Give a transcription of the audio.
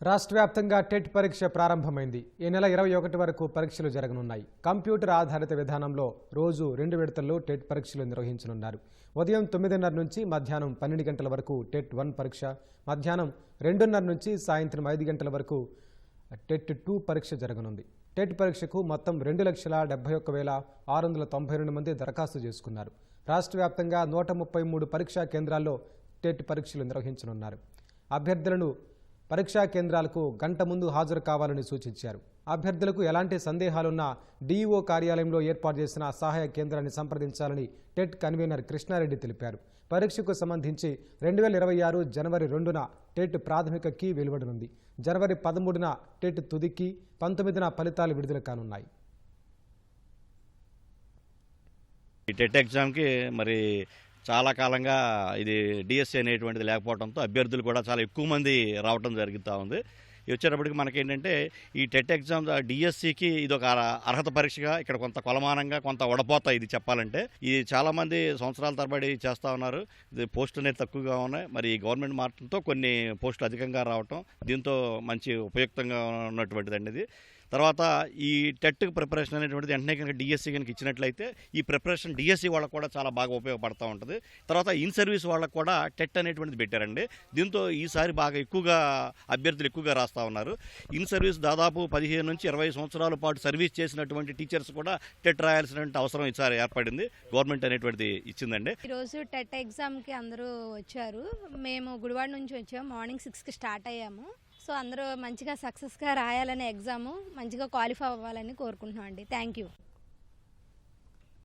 రాష్ట్ర వ్యాప్తంగా టెట్ పరీక్ష ప్రారంభమైంది. ఈ నెల 21 వరకు పరీక్షలు జరగనున్నాయి. కంప్యూటర్ ఆధారిత విధానంలో రోజు 2 విడతల్లో టెట్ పరీక్షలు నిర్వహించనున్నారు. ఉదయం 9:30 నుంచి మధ్యాహ్నం 12 గంటల వరకు టెట్ 1 పరీక్ష, మధ్యాహ్నం 2:30 నుంచి సాయంత్రం 5 గంటల వరకు టెట్ 2 పరీక్ష జరగనుంది. టెట్ పరీక్షకు మొత్తం 2,71,692 మంది దరఖాస్తు చేసుకున్నారు. రాష్ట్ర వ్యాప్తంగా 133 పరీక్షా కేంద్రాల్లో టెట్ పరీక్షలు నిర్వహించనున్నారు. అభ్యర్థులను పరీక్షా కేంద్రాలకు గంట ముందు హాజరు కావాలని సూచించారు. అభ్యర్థులకు ఎలాంటి సందేహాలున్నా డీఈఓ కార్యాలయంలో ఏర్పాటు చేసిన సహాయ కేంద్రాన్ని సంప్రదించాలని టెట్ కన్వీనర్ కృష్ణారెడ్డి తెలిపారు. పరీక్షకు సంబంధించి 2026 జనవరి 2న టెట్ ప్రాథమిక కీ వెలువడనుంది. జనవరి 13న టెట్ తుది కీ, 19న ఫలితాలు విడుదల కానున్నాయి. ఈ టెట్ ఎగ్జామ్కి మరి చాలా కాలంగా ఇది డిఎస్సి అనేటువంటిది లేకపోవడంతో అభ్యర్థులు కూడా చాలా ఎక్కువ మంది రావడం జరుగుతూ ఉంది. వచ్చేటప్పటికి మనకేంటంటే ఈ టెట్ ఎగ్జామ్ డిఎస్సికి ఇది ఒక అర్హత పరీక్షగా ఇక్కడ కొంత కొలమానంగా కొంత వడపోతా ఇది చెప్పాలంటే. ఇది చాలామంది సంవత్సరాల తరబడి చేస్తూ ఉన్నారు. ఇది పోస్టులు అనేది తక్కువగా ఉన్నాయి. మరి గవర్నమెంట్ మార్పులతో కొన్ని పోస్టులు అధికంగా రావటం దీంతో మంచి ఉపయుక్తంగా ఉన్నటువంటిది అండి ఇది. తర్వాత ఈ టెట్ ప్రిపరేషన్ అనేటువంటిది వెంటనే కనుక డిఎస్సి కనుక ఇచ్చినట్లయితే ఈ ప్రిపరేషన్ డిఎస్సి వాళ్ళకు కూడా చాలా బాగా ఉపయోగపడుతూ ఉంటుంది. తర్వాత ఇన్ సర్వీస్ వాళ్ళకు కూడా టెట్ అనేటువంటిది పెట్టారండి. దీంతో ఈసారి బాగా ఎక్కువగా అభ్యర్థులు ఎక్కువగా రాస్తూ ఉన్నారు. ఇన్ సర్వీస్ దాదాపు 15 నుంచి 20 సంవత్సరాల పాటు సర్వీస్ చేసినటువంటి టీచర్స్ కూడా టెట్ రాయాల్సిన అవసరం ఈసారి ఏర్పడింది. గవర్నమెంట్ అనేటువంటిది ఇచ్చిందండి. ఈరోజు టెట్ ఎగ్జామ్కి అందరూ వచ్చారు. మేము గుడివాడ నుంచి వచ్చాము. మార్నింగ్ 6కి స్టార్ట్ అయ్యాము. సో అందరూ మంచిగా సక్సెస్గా రాయాలనే ఎగ్జాము మంచిగా క్వాలిఫై అవ్వాలని కోరుకుంటున్నాం అండి. Thank you.